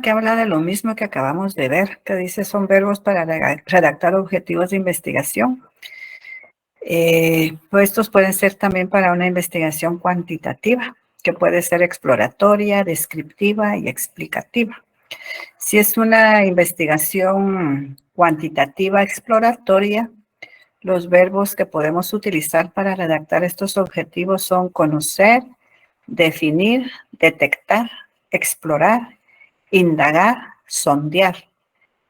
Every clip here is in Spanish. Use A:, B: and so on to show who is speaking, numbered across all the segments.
A: que habla de lo mismo que acabamos de ver, que dice son verbos para redactar objetivos de investigación. Pues estos pueden ser también para una investigación cuantitativa, que puede ser exploratoria, descriptiva y explicativa. Si es una investigación cuantitativa exploratoria, los verbos que podemos utilizar para redactar estos objetivos son conocer, definir, detectar, explorar, indagar, sondear.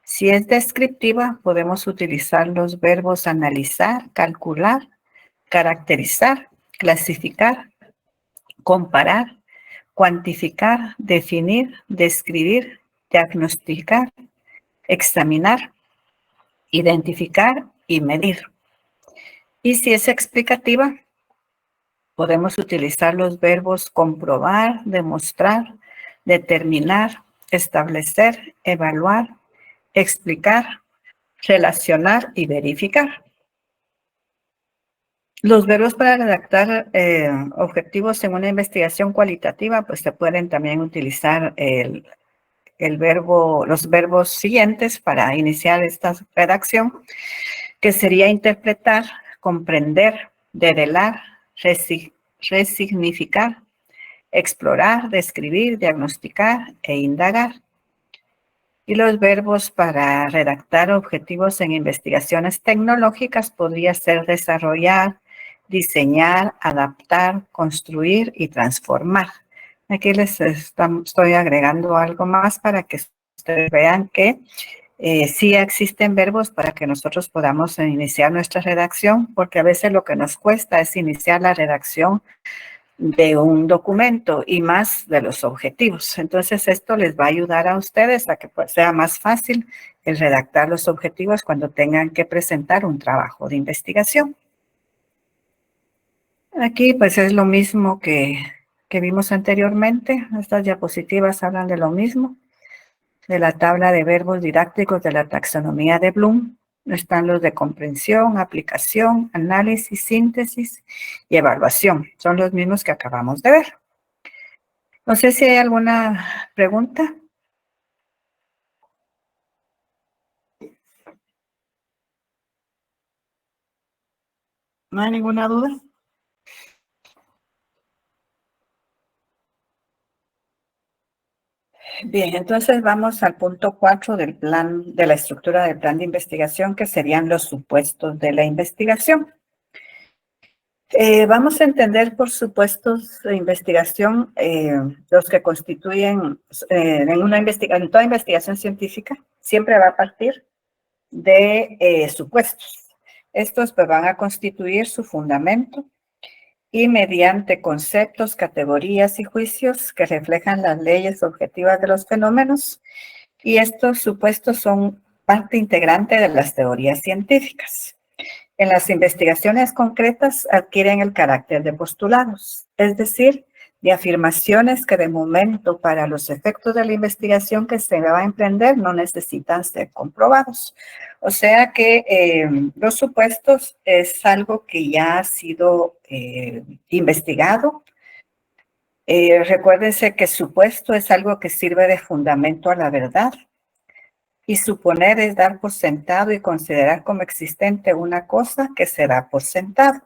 A: Si es descriptiva, podemos utilizar los verbos analizar, calcular, caracterizar, clasificar, comparar, cuantificar, definir, describir, diagnosticar, examinar, identificar y medir. Y si es explicativa, podemos utilizar los verbos comprobar, demostrar, determinar, establecer, evaluar, explicar, relacionar y verificar. Los verbos para redactar objetivos en una investigación cualitativa, pues se pueden también utilizar los verbos siguientes para iniciar esta redacción, que sería interpretar, comprender, develar, resignificar, explorar, describir, diagnosticar e indagar. Y los verbos para redactar objetivos en investigaciones tecnológicas podría ser desarrollar, diseñar, adaptar, construir y transformar. Aquí les estoy agregando algo más para que ustedes vean que sí existen verbos para que nosotros podamos iniciar nuestra redacción, porque a veces lo que nos cuesta es iniciar la redacción de un documento y más de los objetivos. Entonces, esto les va a ayudar a ustedes a que sea más fácil el redactar los objetivos cuando tengan que presentar un trabajo de investigación. Aquí, pues, es lo mismo que vimos anteriormente. Estas diapositivas hablan de lo mismo, de la tabla de verbos didácticos de la taxonomía de Bloom. Están los de comprensión, aplicación, análisis, síntesis y evaluación. Son los mismos que acabamos de ver. No sé si hay alguna pregunta. ¿No hay ninguna duda? Bien, entonces vamos al punto 4 del plan, de la estructura del plan de investigación, que serían los supuestos de la investigación. Vamos a entender por supuestos de investigación los que constituyen en toda investigación científica, siempre va a partir de supuestos. Estos pues, van a constituir su fundamento y mediante conceptos, categorías y juicios que reflejan las leyes objetivas de los fenómenos, y estos supuestos son parte integrante de las teorías científicas. En las investigaciones concretas adquieren el carácter de postulados, es decir, de afirmaciones que de momento para los efectos de la investigación que se va a emprender no necesitan ser comprobados. O sea que los supuestos es algo que ya ha sido investigado. Recuérdense que supuesto es algo que sirve de fundamento a la verdad. Y suponer es dar por sentado y considerar como existente una cosa que se da por sentado.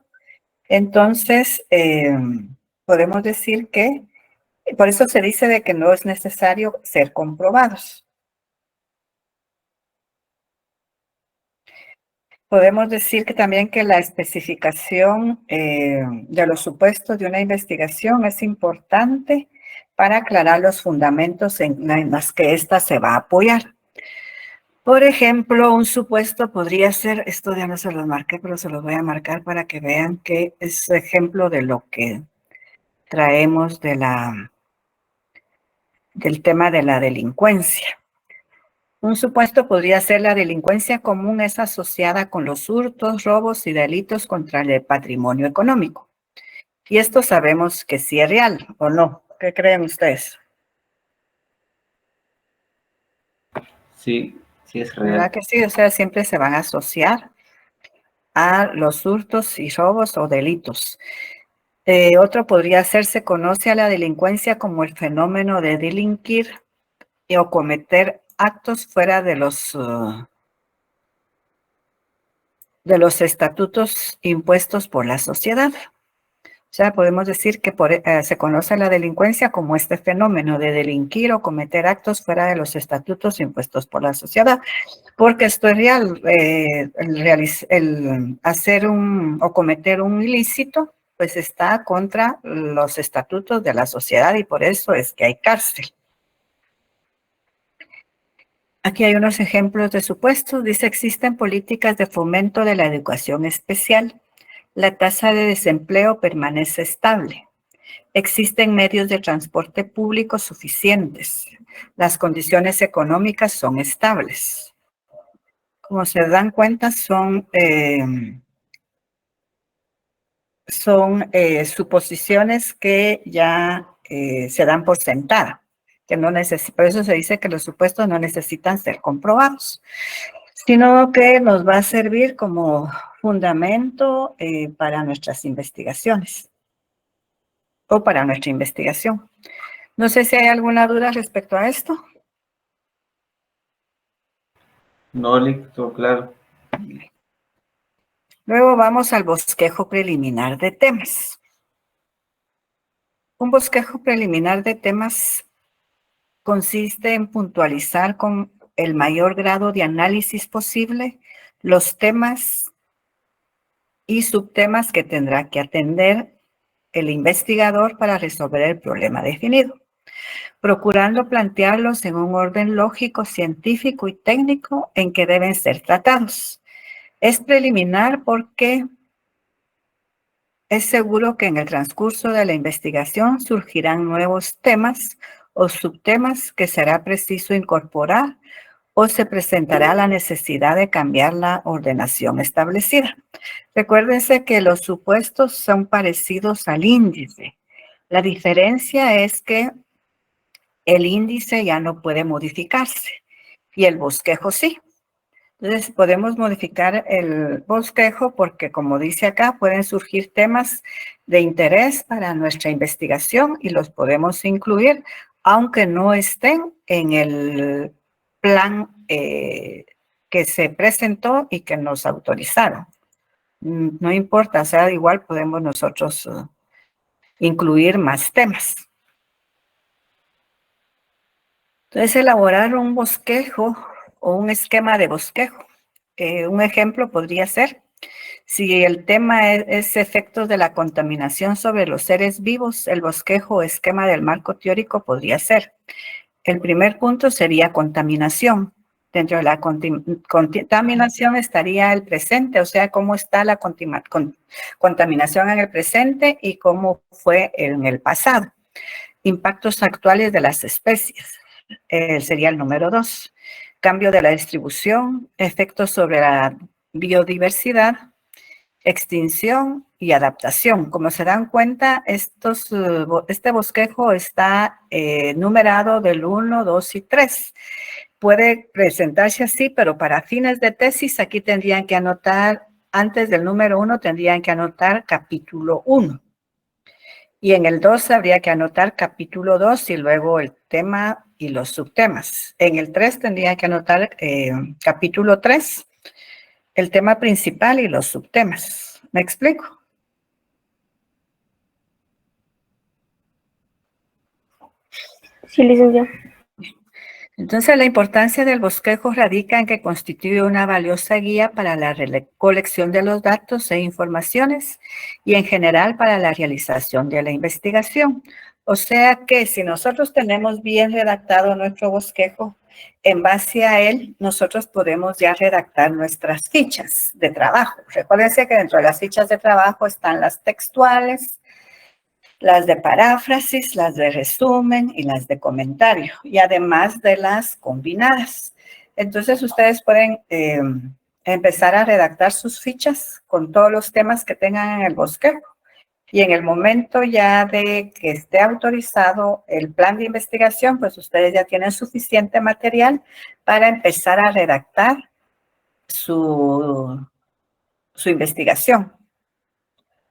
A: Entonces, podemos decir que, por eso se dice de que no es necesario ser comprobados. Podemos decir que también que la especificación de los supuestos de una investigación es importante para aclarar los fundamentos en los que ésta se va a apoyar. Por ejemplo, un supuesto podría ser, esto ya no se los marqué, pero se los voy a marcar para que vean que es ejemplo de lo que traemos del tema de la delincuencia. Un supuesto podría ser la delincuencia común es asociada con los hurtos, robos y delitos contra el patrimonio económico. Y esto sabemos que sí es real, ¿o no? ¿Qué creen ustedes?
B: Sí, sí es real.
A: ¿Verdad que sí? O sea, siempre se van a asociar a los hurtos y robos o delitos. Otro podría ser, se conoce a la delincuencia como el fenómeno de delinquir o cometer actos fuera de los estatutos impuestos por la sociedad. O sea, podemos decir que se conoce la delincuencia como este fenómeno de delinquir o cometer actos fuera de los estatutos impuestos por la sociedad, porque esto es real. El hacer o cometer un ilícito, pues está contra los estatutos de la sociedad y por eso es que hay cárcel. Aquí hay unos ejemplos de supuestos. Dice, existen políticas de fomento de la educación especial. La tasa de desempleo permanece estable. Existen medios de transporte público suficientes. Las condiciones económicas son estables. Como se dan cuenta, son suposiciones que ya se dan por sentada, que no por eso se dice que los supuestos no necesitan ser comprobados, sino que nos va a servir como fundamento para nuestras investigaciones o para nuestra investigación. No sé si hay alguna duda respecto a esto.
B: No, listo, claro.
A: Luego vamos al bosquejo preliminar de temas. Un bosquejo preliminar de temas consiste en puntualizar con el mayor grado de análisis posible los temas y subtemas que tendrá que atender el investigador para resolver el problema definido, procurando plantearlos en un orden lógico, científico y técnico en que deben ser tratados. Es preliminar porque es seguro que en el transcurso de la investigación surgirán nuevos temas o subtemas que será preciso incorporar o se presentará la necesidad de cambiar la ordenación establecida. Recuérdense que los supuestos son parecidos al índice. La diferencia es que el índice ya no puede modificarse y el bosquejo sí. Entonces podemos modificar el bosquejo porque, como dice acá, pueden surgir temas de interés para nuestra investigación y los podemos incluir, aunque no estén en el plan que se presentó y que nos autorizaron. No importa, o sea, igual podemos nosotros incluir más temas. Entonces, elaborar un bosquejo o un esquema de bosquejo. Un ejemplo podría ser, si el tema es efectos de la contaminación sobre los seres vivos, el bosquejo o esquema del marco teórico podría ser. El primer punto sería contaminación. Dentro de la contaminación estaría el presente, o sea, cómo está la contaminación en el presente y cómo fue en el pasado. Impactos actuales de las especies. Sería el número 2. Cambio de la distribución, efectos sobre la biodiversidad, extinción y adaptación. Como se dan cuenta, este bosquejo está numerado del 1, 2 y 3. Puede presentarse así, pero para fines de tesis aquí tendrían que anotar, antes del número 1 tendrían que anotar capítulo 1. Y en el 2 habría que anotar capítulo 2 y luego el tema y los subtemas. En el 3 tendría que anotar capítulo 3, el tema principal y los subtemas. ¿Me explico?
C: Sí, licenciada.
A: Entonces, la importancia del bosquejo radica en que constituye una valiosa guía para la colección de los datos e informaciones y en general para la realización de la investigación. O sea que si nosotros tenemos bien redactado nuestro bosquejo, en base a él, nosotros podemos ya redactar nuestras fichas de trabajo. Recuérdense que dentro de las fichas de trabajo están las textuales, las de paráfrasis, las de resumen y las de comentario, y además de las combinadas. Entonces, ustedes pueden empezar a redactar sus fichas con todos los temas que tengan en el bosquejo. Y en el momento ya de que esté autorizado el plan de investigación, pues ustedes ya tienen suficiente material para empezar a redactar su investigación.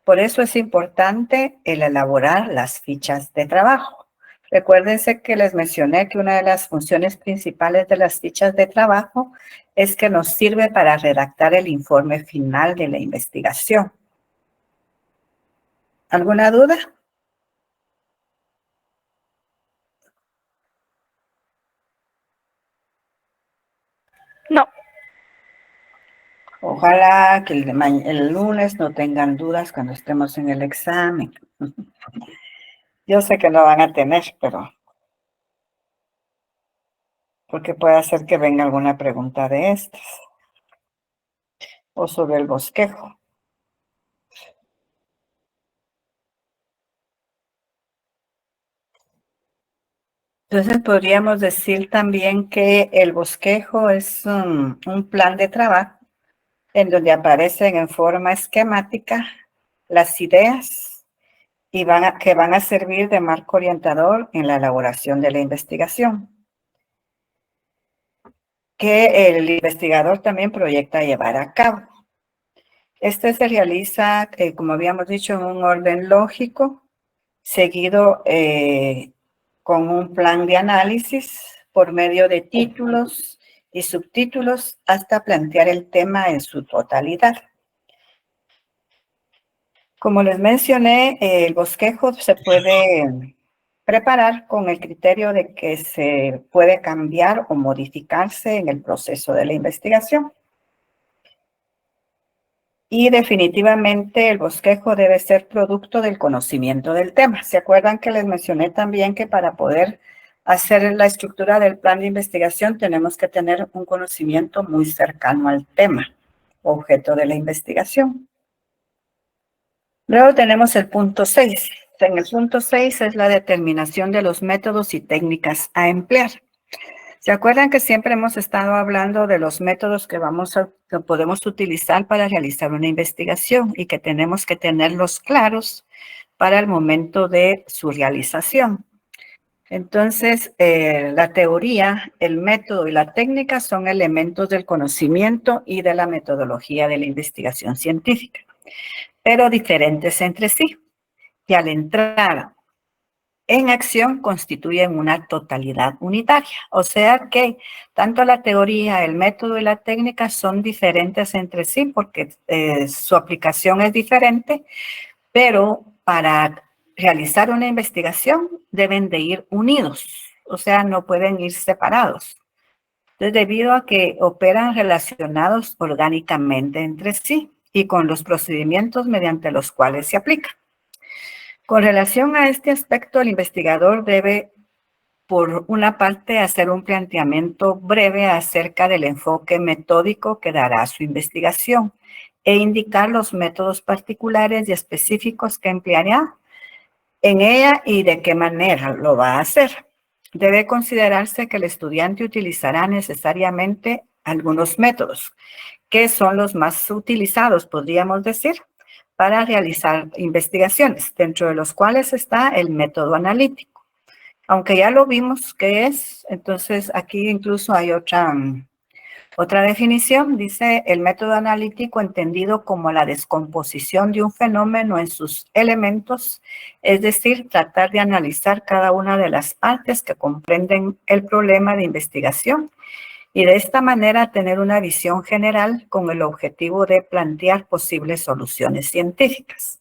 A: Por eso es importante el elaborar las fichas de trabajo. Recuérdense que les mencioné que una de las funciones principales de las fichas de trabajo es que nos sirve para redactar el informe final de la investigación. ¿Alguna duda?
C: No.
A: Ojalá que el lunes no tengan dudas cuando estemos en el examen. Yo sé que no van a tener, pero porque puede ser que venga alguna pregunta de estas o sobre el bosquejo. Entonces podríamos decir también que el bosquejo es un plan de trabajo en donde aparecen en forma esquemática las ideas y que van a servir de marco orientador en la elaboración de la investigación, que el investigador también proyecta llevar a cabo. Este se realiza, como habíamos dicho, en un orden lógico, seguido con un plan de análisis por medio de títulos y subtítulos hasta plantear el tema en su totalidad. Como les mencioné, el bosquejo se puede preparar con el criterio de que se puede cambiar o modificarse en el proceso de la investigación. Y definitivamente el bosquejo debe ser producto del conocimiento del tema. ¿Se acuerdan que les mencioné también que para poder hacer la estructura del plan de investigación tenemos que tener un conocimiento muy cercano al tema, objeto de la investigación? Luego tenemos el punto 6. En el punto 6 es la determinación de los métodos y técnicas a emplear. ¿Se acuerdan que siempre hemos estado hablando de los métodos que podemos utilizar para realizar una investigación y que tenemos que tenerlos claros para el momento de su realización? Entonces, la teoría, el método y la técnica son elementos del conocimiento y de la metodología de la investigación científica, pero diferentes entre sí. Y al entrar en acción constituyen una totalidad unitaria. O sea que tanto la teoría, el método y la técnica son diferentes entre sí porque su aplicación es diferente, pero para realizar una investigación deben de ir unidos, o sea, no pueden ir separados. Entonces, debido a que operan relacionados orgánicamente entre sí y con los procedimientos mediante los cuales se aplican. Con relación a este aspecto, el investigador debe, por una parte, hacer un planteamiento breve acerca del enfoque metódico que dará su investigación e indicar los métodos particulares y específicos que empleará en ella y de qué manera lo va a hacer. Debe considerarse que el estudiante utilizará necesariamente algunos métodos, que son los más utilizados, podríamos decir, para realizar investigaciones, dentro de los cuales está el método analítico. Aunque ya lo vimos qué es, entonces aquí incluso hay otra definición. Dice el método analítico entendido como la descomposición de un fenómeno en sus elementos, es decir, tratar de analizar cada una de las partes que comprenden el problema de investigación y de esta manera tener una visión general con el objetivo de plantear posibles soluciones científicas.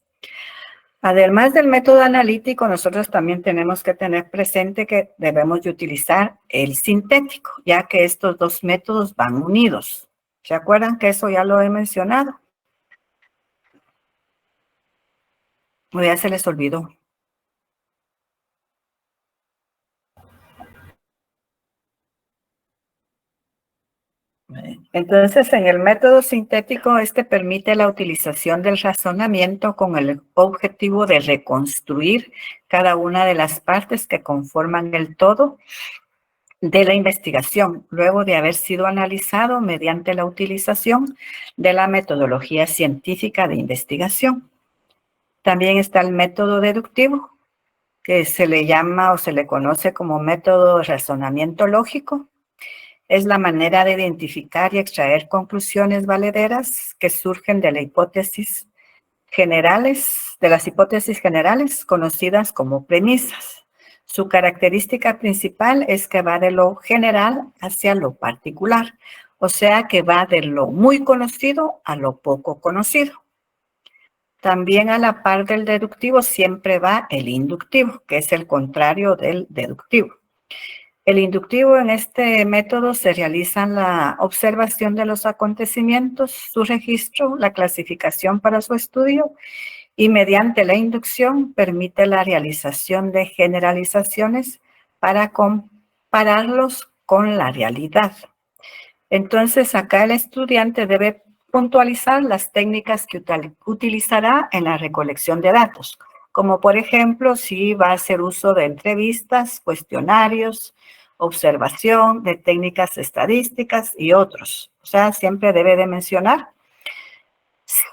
A: Además del método analítico, nosotros también tenemos que tener presente que debemos de utilizar el sintético, ya que estos dos métodos van unidos. ¿Se acuerdan que eso ya lo he mencionado? O ya se les olvidó. Entonces, en el método sintético, este permite la utilización del razonamiento con el objetivo de reconstruir cada una de las partes que conforman el todo de la investigación, luego de haber sido analizado mediante la utilización de la metodología científica de investigación. También está el método deductivo, que se le llama o se le conoce como método de razonamiento lógico. Es la manera de identificar y extraer conclusiones valederas que surgen de las hipótesis generales conocidas como premisas. Su característica principal es que va de lo general hacia lo particular, o sea que va de lo muy conocido a lo poco conocido. También a la par del deductivo siempre va el inductivo, que es el contrario del deductivo. El inductivo en este método se realiza la observación de los acontecimientos, su registro, la clasificación para su estudio y mediante la inducción permite la realización de generalizaciones para compararlos con la realidad. Entonces, acá el estudiante debe puntualizar las técnicas que utilizará en la recolección de datos, como por ejemplo, si va a hacer uso de entrevistas, cuestionarios, observación, de técnicas estadísticas y otros. O sea, siempre debe de mencionar.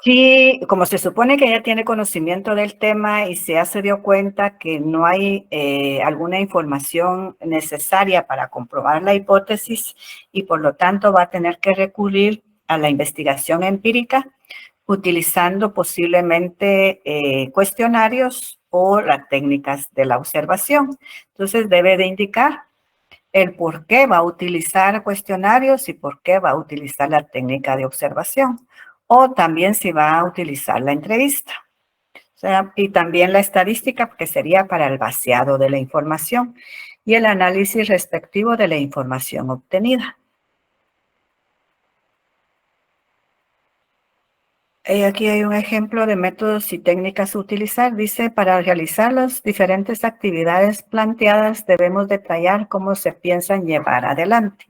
A: Sí, como se supone que ya tiene conocimiento del tema y ya se dio cuenta que no hay alguna información necesaria para comprobar la hipótesis y por lo tanto va a tener que recurrir a la investigación empírica utilizando posiblemente cuestionarios o las técnicas de la observación. Entonces debe de indicar el por qué va a utilizar cuestionarios y por qué va a utilizar la técnica de observación. O también si va a utilizar la entrevista. O sea, y también la estadística, que sería para el vaciado de la información y el análisis respectivo de la información obtenida. Aquí hay un ejemplo de métodos y técnicas a utilizar. Dice, para realizar las diferentes actividades planteadas debemos detallar cómo se piensan llevar adelante.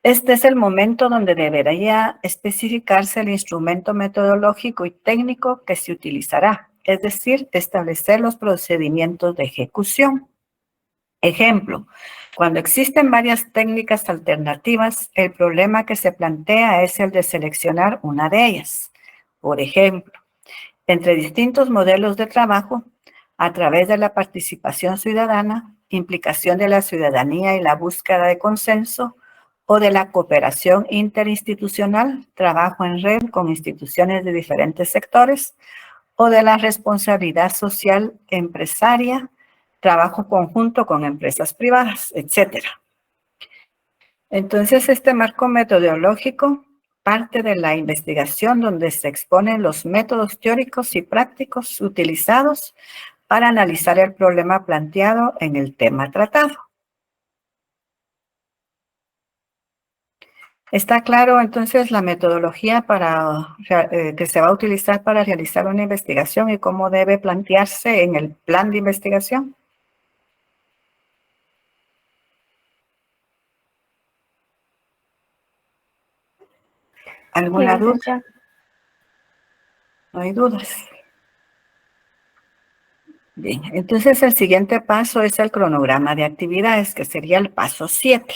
A: Este es el momento donde debería especificarse el instrumento metodológico y técnico que se utilizará, es decir, establecer los procedimientos de ejecución. Ejemplo, cuando existen varias técnicas alternativas, el problema que se plantea es el de seleccionar una de ellas. Por ejemplo, entre distintos modelos de trabajo, a través de la participación ciudadana, implicación de la ciudadanía y la búsqueda de consenso, o de la cooperación interinstitucional, trabajo en red con instituciones de diferentes sectores, o de la responsabilidad social empresaria, trabajo conjunto con empresas privadas, etc. Entonces, este marco metodológico parte de la investigación donde se exponen los métodos teóricos y prácticos utilizados para analizar el problema planteado en el tema tratado. Está claro, entonces, la metodología que se va a utilizar para realizar una investigación y cómo debe plantearse en el plan de investigación. ¿Alguna duda? No hay dudas. Bien, entonces el siguiente paso es el cronograma de actividades, que sería el paso 7.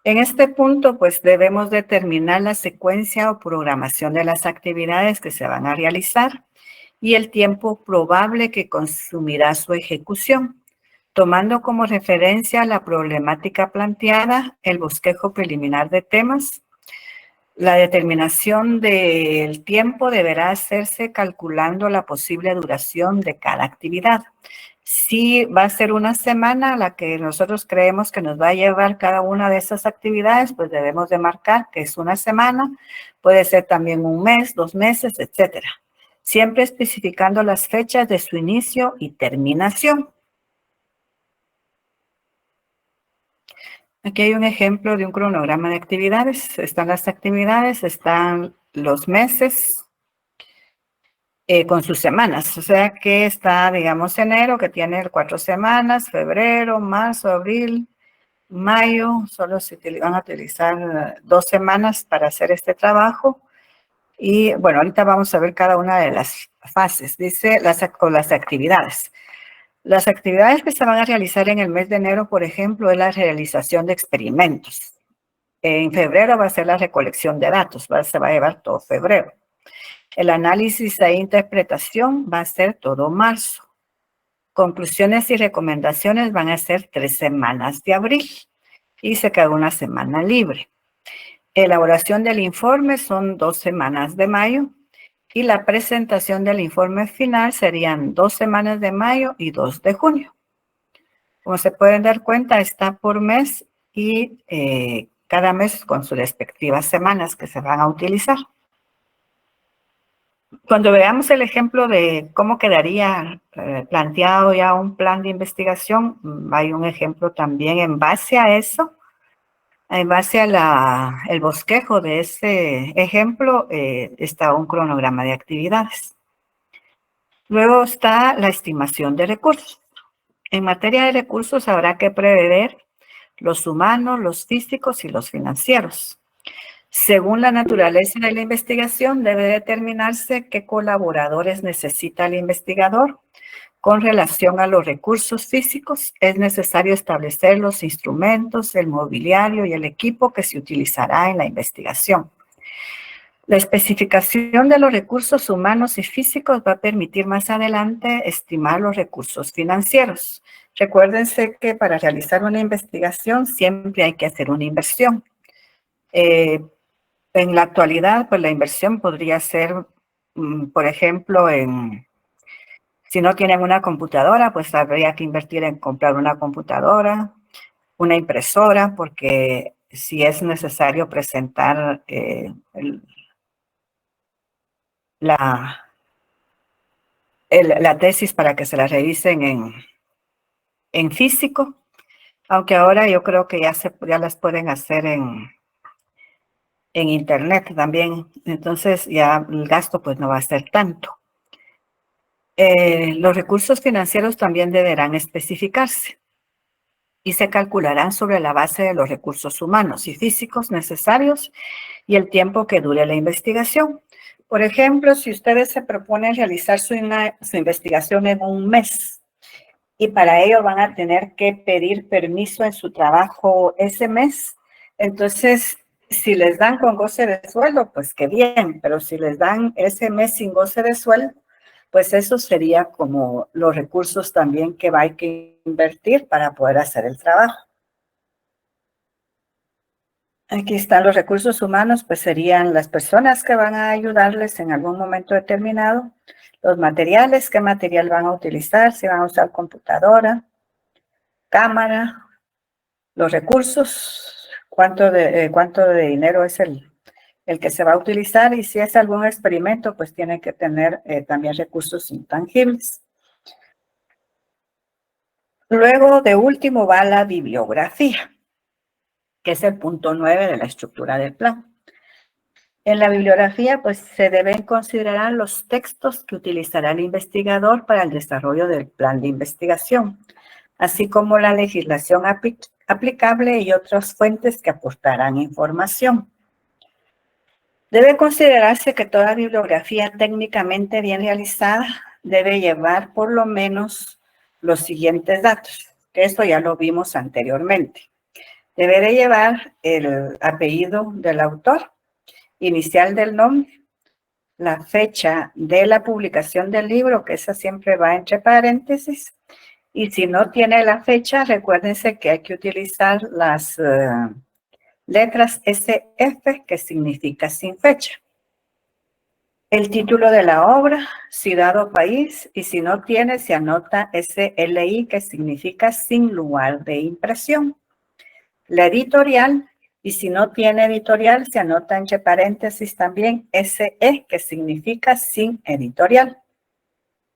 A: En este punto, pues debemos determinar la secuencia o programación de las actividades que se van a realizar y el tiempo probable que consumirá su ejecución, tomando como referencia la problemática planteada, el bosquejo preliminar de temas. La determinación del tiempo deberá hacerse calculando la posible duración de cada actividad. Si va a ser una semana la que nosotros creemos que nos va a llevar cada una de esas actividades, pues debemos de marcar que es una semana, puede ser también un mes, 2 meses, etcétera. Siempre especificando las fechas de su inicio y terminación. Aquí hay un ejemplo de un cronograma de actividades. Están las actividades, están los meses con sus semanas. O sea que está, digamos, enero, que tiene 4 semanas, febrero, marzo, abril, mayo. Solo se van a utilizar 2 semanas para hacer este trabajo. Y bueno, ahorita vamos a ver cada una de las fases. Dice las actividades. Las actividades que se van a realizar en el mes de enero, por ejemplo, es la realización de experimentos. En febrero va a ser la recolección de datos, se va a llevar todo febrero. El análisis e interpretación va a ser todo marzo. Conclusiones y recomendaciones van a ser 3 semanas de abril y se queda una semana libre. Elaboración del informe son 2 semanas de mayo. Y la presentación del informe final serían 2 semanas de mayo y 2 de junio. Como se pueden dar cuenta, está por mes y cada mes con sus respectivas semanas que se van a utilizar. Cuando veamos el ejemplo de cómo quedaría planteado ya un plan de investigación, hay un ejemplo también en base a eso, en base a el bosquejo de ese ejemplo, está un cronograma de actividades. Luego está la estimación de recursos. En materia de recursos habrá que prever los humanos, los físicos y los financieros. Según la naturaleza de la investigación, debe determinarse qué colaboradores necesita el investigador. Con relación a los recursos físicos, es necesario establecer los instrumentos, el mobiliario y el equipo que se utilizará en la investigación. La especificación de los recursos humanos y físicos va a permitir más adelante estimar los recursos financieros. Recuérdense que para realizar una investigación siempre hay que hacer una inversión. En la actualidad, pues la inversión podría ser, por ejemplo, si no tienen una computadora, pues habría que invertir en comprar una computadora, una impresora, porque si es necesario presentar la tesis para que se la revisen en físico, aunque ahora yo creo que ya las pueden hacer en internet también, entonces ya el gasto pues no va a ser tanto. Los recursos financieros también deberán especificarse y se calcularán sobre la base de los recursos humanos y físicos necesarios y el tiempo que dure la investigación. Por ejemplo, si ustedes se proponen realizar su investigación en un mes y para ello van a tener que pedir permiso en su trabajo ese mes, entonces si les dan con goce de sueldo, pues qué bien, pero si les dan ese mes sin goce de sueldo, pues eso sería como los recursos también que va a que invertir para poder hacer el trabajo. Aquí están los recursos humanos, pues serían las personas que van a ayudarles en algún momento determinado, los materiales, qué material van a utilizar, si van a usar computadora, cámara, los recursos, cuánto de dinero es el que se va a utilizar y si es algún experimento, pues tiene que tener también recursos intangibles. Luego, de último, va la bibliografía, que es el punto 9 de la estructura del plan. En la bibliografía, pues, se deben considerar los textos que utilizará el investigador para el desarrollo del plan de investigación, así como la legislación aplicable y otras fuentes que aportarán información. Debe considerarse que toda bibliografía técnicamente bien realizada debe llevar por lo menos los siguientes datos, que esto ya lo vimos anteriormente. Debe de llevar el apellido del autor, inicial del nombre, la fecha de la publicación del libro, que esa siempre va entre paréntesis, y si no tiene la fecha, recuérdense que hay que utilizar las letras SF, que significa sin fecha. El título de la obra, si dado país, y si no tiene, se anota SLI, que significa sin lugar de impresión. La editorial, y si no tiene editorial, se anota entre paréntesis también SE, que significa sin editorial.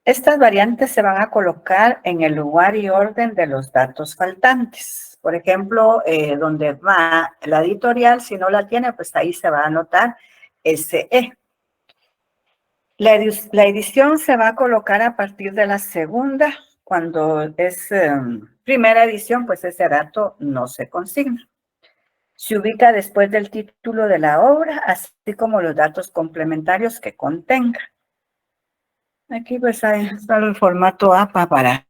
A: Estas variantes se van a colocar en el lugar y orden de los datos faltantes. Por ejemplo, donde va la editorial, si no la tiene, pues ahí se va a anotar SE. La edición se va a colocar a partir de la segunda. Cuando es primera edición, pues ese dato no se consigna. Se ubica después del título de la obra, así como los datos complementarios que contenga. Aquí pues ahí está el formato APA para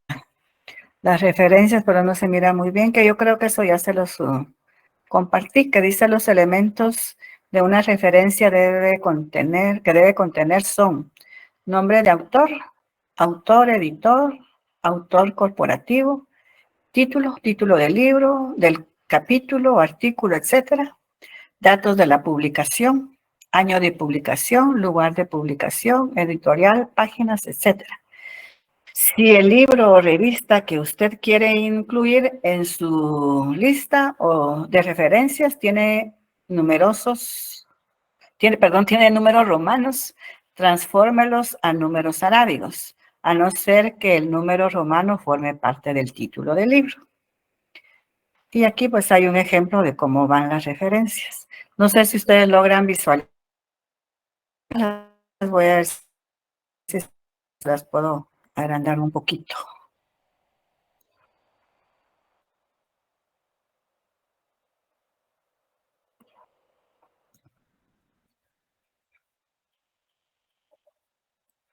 A: las referencias, pero no se mira muy bien, que yo creo que eso ya se los compartí, que dice los elementos de una referencia que debe contener son nombre de autor, autor, editor, autor corporativo, título del libro, del capítulo, artículo, etcétera, datos de la publicación, año de publicación, lugar de publicación, editorial, páginas, etcétera. Si el libro o revista que usted quiere incluir en su lista o de referencias tiene números romanos, transfórmelos a números arábigos, a no ser que el número romano forme parte del título del libro. Y aquí pues hay un ejemplo de cómo van las referencias. No sé si ustedes logran visualizar. Las voy a ver si las puedo agrandar un poquito.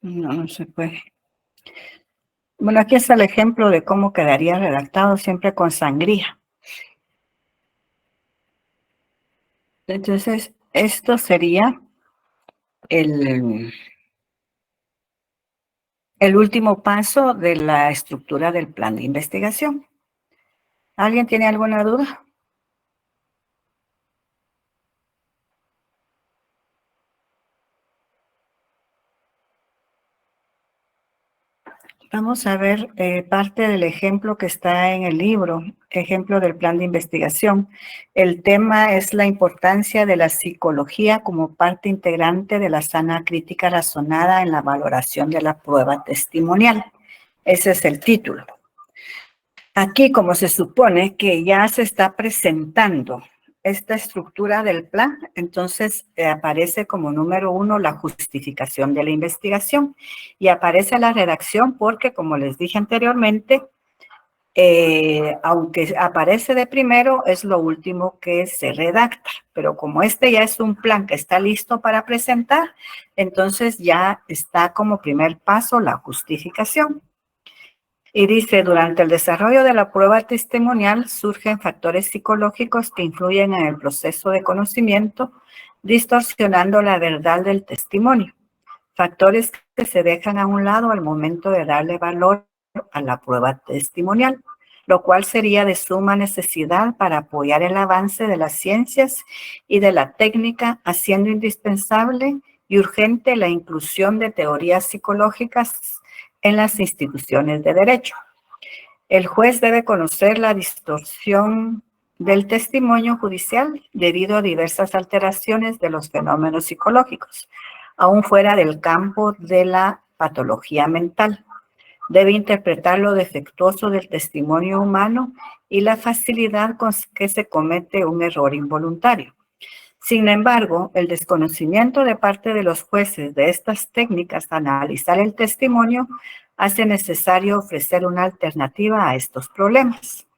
A: No se puede. Bueno, aquí está el ejemplo de cómo quedaría redactado siempre con sangría. Entonces, esto sería el último paso de la estructura del plan de investigación. ¿Alguien tiene alguna duda? Vamos a ver parte del ejemplo que está en el libro, ejemplo del plan de investigación. El tema es la importancia de la psicología como parte integrante de la sana crítica razonada en la valoración de la prueba testimonial. Ese es el título. Aquí, como se supone que ya se está presentando esta estructura del plan, entonces aparece como número 1 la justificación de la investigación y aparece la redacción porque, como les dije anteriormente, aunque aparece de primero, es lo último que se redacta, pero como este ya es un plan que está listo para presentar, entonces ya está como primer paso la justificación. Y dice, durante el desarrollo de la prueba testimonial surgen factores psicológicos que influyen en el proceso de conocimiento, distorsionando la verdad del testimonio. Factores que se dejan a un lado al momento de darle valor a la prueba testimonial, lo cual sería de suma necesidad para apoyar el avance de las ciencias y de la técnica, haciendo indispensable y urgente la inclusión de teorías psicológicas en las instituciones de derecho. El juez debe conocer la distorsión del testimonio judicial debido a diversas alteraciones de los fenómenos psicológicos, aún fuera del campo de la patología mental. Debe interpretar lo defectuoso del testimonio humano y la facilidad con que se comete un error involuntario. Sin embargo, el desconocimiento de parte de los jueces de estas técnicas de analizar el testimonio hace necesario ofrecer una alternativa a estos problemas.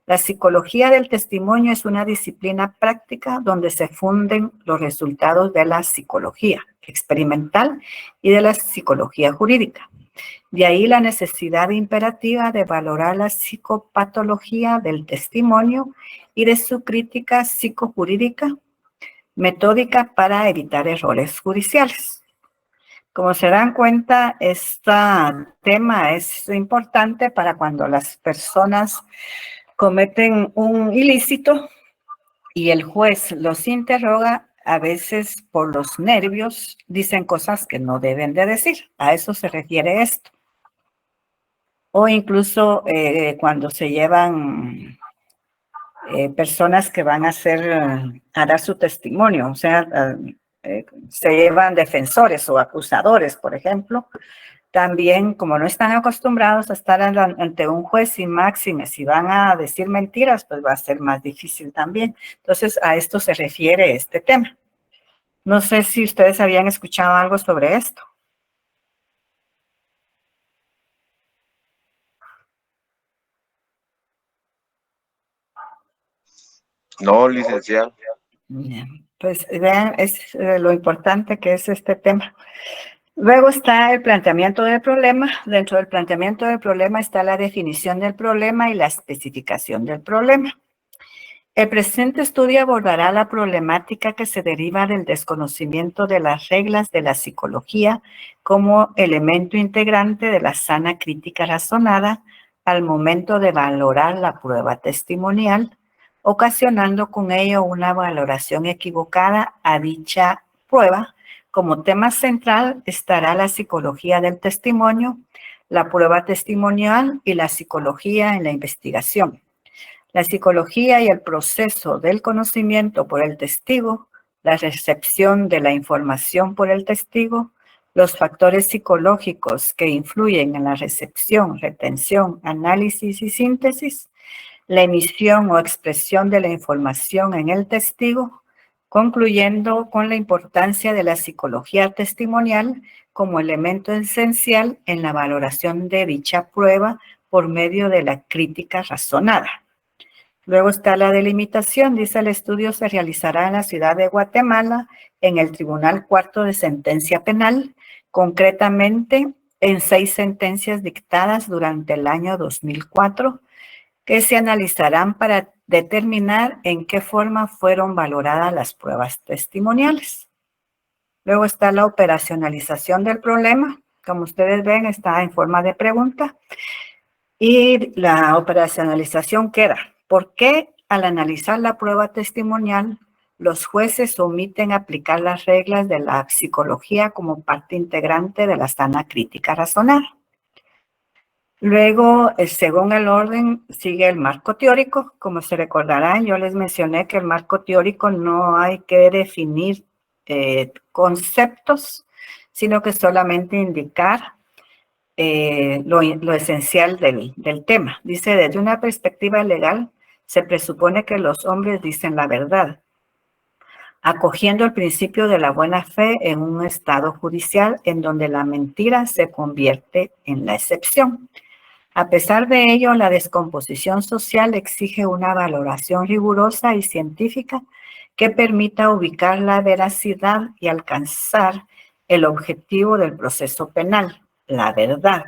A: La psicología del testimonio es una disciplina práctica donde se funden los resultados de la psicología experimental y de la psicología jurídica. De ahí la necesidad imperativa de valorar la psicopatología del testimonio y de su crítica psicojurídica metódica para evitar errores judiciales. Como se dan cuenta, este tema es importante para cuando las personas cometen un ilícito y el juez los interroga, a veces por los nervios dicen cosas que no deben de decir. A eso se refiere esto. O incluso cuando se llevan personas que van a dar su testimonio, o sea, se llevan defensores o acusadores, por ejemplo, también como no están acostumbrados a estar ante un juez sin máximas, si van a decir mentiras, pues va a ser más difícil también. Entonces, a esto se refiere este tema. No sé si ustedes habían escuchado algo sobre esto.
D: No, licenciado.
A: Bien, pues vean, es lo importante que es este tema. Luego está el planteamiento del problema. Dentro del planteamiento del problema está la definición del problema y la especificación del problema. El presente estudio abordará la problemática que se deriva del desconocimiento de las reglas de la psicología como elemento integrante de la sana crítica razonada al momento de valorar la prueba testimonial, ocasionando con ello una valoración equivocada a dicha prueba. Como tema central estará la psicología del testimonio, la prueba testimonial y la psicología en la investigación. La psicología y el proceso del conocimiento por el testigo, la recepción de la información por el testigo, los factores psicológicos que influyen en la recepción, retención, análisis y síntesis, la emisión o expresión de la información en el testigo, concluyendo con la importancia de la psicología testimonial como elemento esencial en la valoración de dicha prueba por medio de la crítica razonada. Luego está la delimitación, dice el estudio se realizará en la ciudad de Guatemala, en el Tribunal Cuarto de Sentencia Penal, concretamente en 6 sentencias dictadas durante el año 2004, que se analizarán para determinar en qué forma fueron valoradas las pruebas testimoniales. Luego está la operacionalización del problema, como ustedes ven está en forma de pregunta, y la operacionalización queda: ¿por qué al analizar la prueba testimonial los jueces omiten aplicar las reglas de la psicología como parte integrante de la sana crítica razonada? Luego, según el orden, sigue el marco teórico. Como se recordarán, yo les mencioné que el marco teórico no hay que definir conceptos, sino que solamente indicar lo esencial del tema. Dice, desde una perspectiva legal, se presupone que los hombres dicen la verdad, acogiendo el principio de la buena fe en un estado judicial en donde la mentira se convierte en la excepción. A pesar de ello, la descomposición social exige una valoración rigurosa y científica que permita ubicar la veracidad y alcanzar el objetivo del proceso penal, la verdad.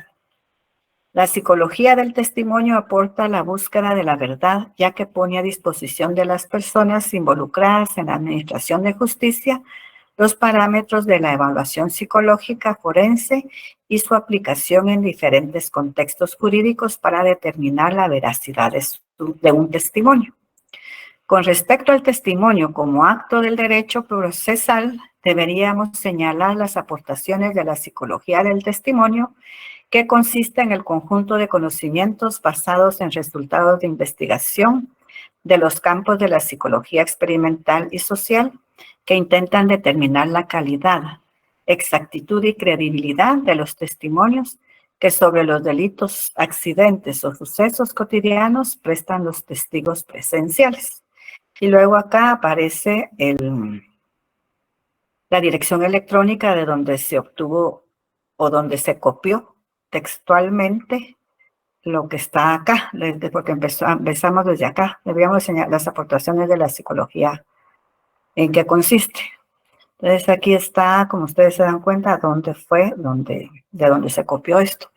A: La psicología del testimonio aporta la búsqueda de la verdad, ya que pone a disposición de las personas involucradas en la administración de justicia los parámetros de la evaluación psicológica forense y su aplicación en diferentes contextos jurídicos para determinar la veracidad de un testimonio. Con respecto al testimonio como acto del derecho procesal, deberíamos señalar las aportaciones de la psicología del testimonio, que consiste en el conjunto de conocimientos basados en resultados de investigación de los campos de la psicología experimental y social, que intentan determinar la calidad, exactitud y credibilidad de los testimonios que sobre los delitos, accidentes o sucesos cotidianos prestan los testigos presenciales. Y luego acá aparece la dirección electrónica de donde se obtuvo o donde se copió textualmente lo que está acá, porque empezamos desde acá. Debíamos enseñar las aportaciones de la psicología, en qué consiste. Entonces aquí está, como ustedes se dan cuenta, dónde fue, de dónde se copió esto.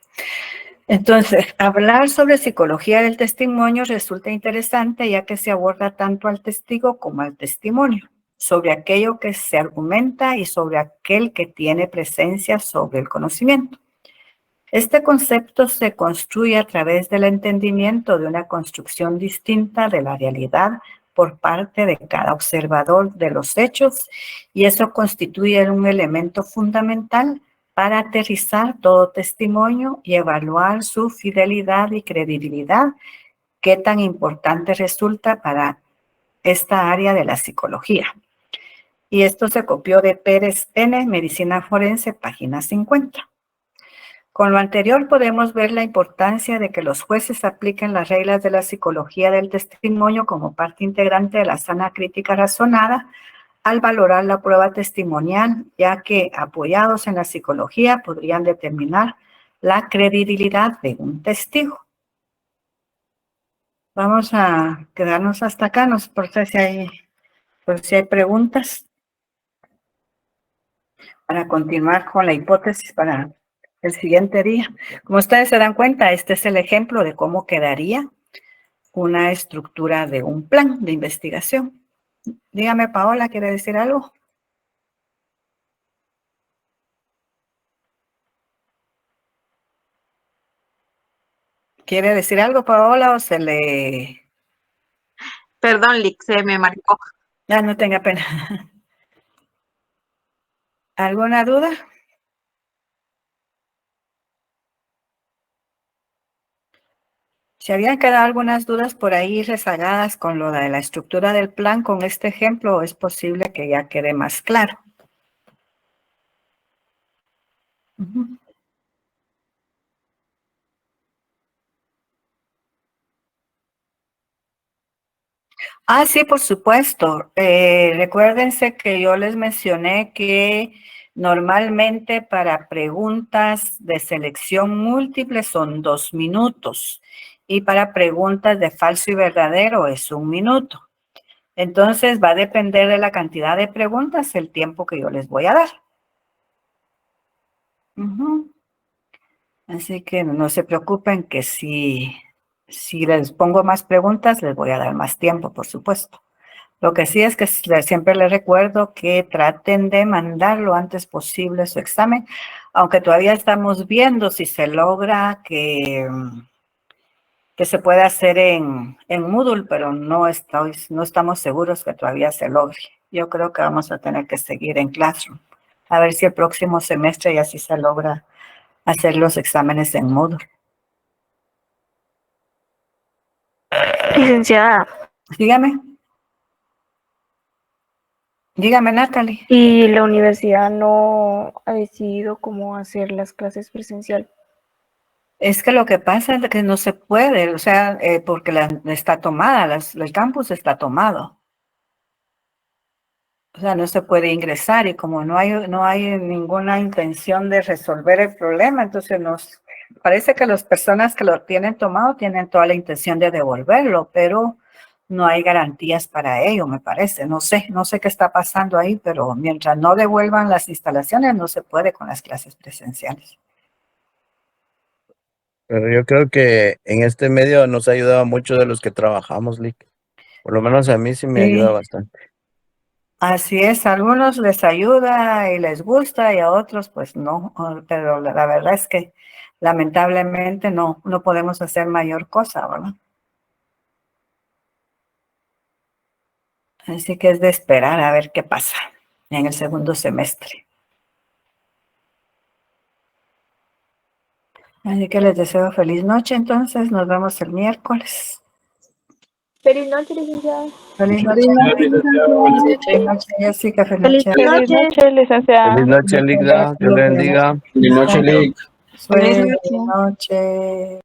A: Entonces, hablar sobre psicología del testimonio resulta interesante, ya que se aborda tanto al testigo como al testimonio, sobre aquello que se argumenta y sobre aquel que tiene presencia sobre el conocimiento. Este concepto se construye a través del entendimiento de una construcción distinta de la realidad por parte de cada observador de los hechos, y eso constituye un elemento fundamental para aterrizar todo testimonio y evaluar su fidelidad y credibilidad, qué tan importante resulta para esta área de la psicología. Y esto se copió de Pérez N., Medicina Forense, página 50. Con lo anterior podemos ver la importancia de que los jueces apliquen las reglas de la psicología del testimonio como parte integrante de la sana crítica razonada al valorar la prueba testimonial, ya que apoyados en la psicología podrían determinar la credibilidad de un testigo. Vamos a quedarnos hasta acá, no sé por si hay preguntas para continuar con la hipótesis para el siguiente día. Como ustedes se dan cuenta, este es el ejemplo de cómo quedaría una estructura de un plan de investigación. Dígame, Paola, ¿quiere decir algo? ¿Quiere decir algo, Paola, o se le...?
C: Perdón, Lick, se me marcó.
A: Ah, no tenga pena. ¿Alguna duda? Si habían quedado algunas dudas por ahí rezagadas con lo de la estructura del plan, con este ejemplo es posible que ya quede más claro. Ujú. Ah, sí, por supuesto. Recuérdense que yo les mencioné que normalmente para preguntas de selección múltiple son 2 minutos y para preguntas de falso y verdadero es 1 minuto. Entonces va a depender de la cantidad de preguntas el tiempo que yo les voy a dar. Ujú. Así que no se preocupen que si les pongo más preguntas les voy a dar más tiempo, por supuesto. Lo que sí es que siempre les recuerdo que traten de mandar lo antes posible su examen, aunque todavía estamos viendo si se logra que se pueda hacer en Moodle, pero no estamos seguros que todavía se logre. Yo creo que vamos a tener que seguir en Classroom. A ver si el próximo semestre ya sí se logra hacer los exámenes en Moodle.
E: Licenciada,
A: Dígame, Natalie.
E: ¿y la universidad no ha decidido cómo hacer las clases presencial?
A: Es que lo que pasa es que no se puede, o sea, porque está tomada, el campus está tomado. O sea, no se puede ingresar y como no hay ninguna intención de resolver el problema, entonces parece que las personas que lo tienen tomado tienen toda la intención de devolverlo, pero no hay garantías para ello, me parece. No sé qué está pasando ahí, pero mientras no devuelvan las instalaciones, no se puede con las clases presenciales.
F: Pero yo creo que en este medio nos ha ayudado mucho de los que trabajamos, Lick. Por lo menos a mí sí me ayuda bastante.
A: Así es, a algunos les ayuda y les gusta y a otros pues no, pero la verdad es que lamentablemente no podemos hacer mayor cosa, ¿verdad? Así que es de esperar a ver qué pasa en el segundo semestre. Así que les deseo feliz noche, entonces nos vemos el miércoles.
E: Feliz noche, licenciada.
A: Feliz noche, feliz noche, Jessica,
E: Feliz
A: noche.
E: noche, licenciada.
F: Feliz noche, Ligda. Dios le bendiga.
B: Feliz noche, Lick.
A: Feliz noche.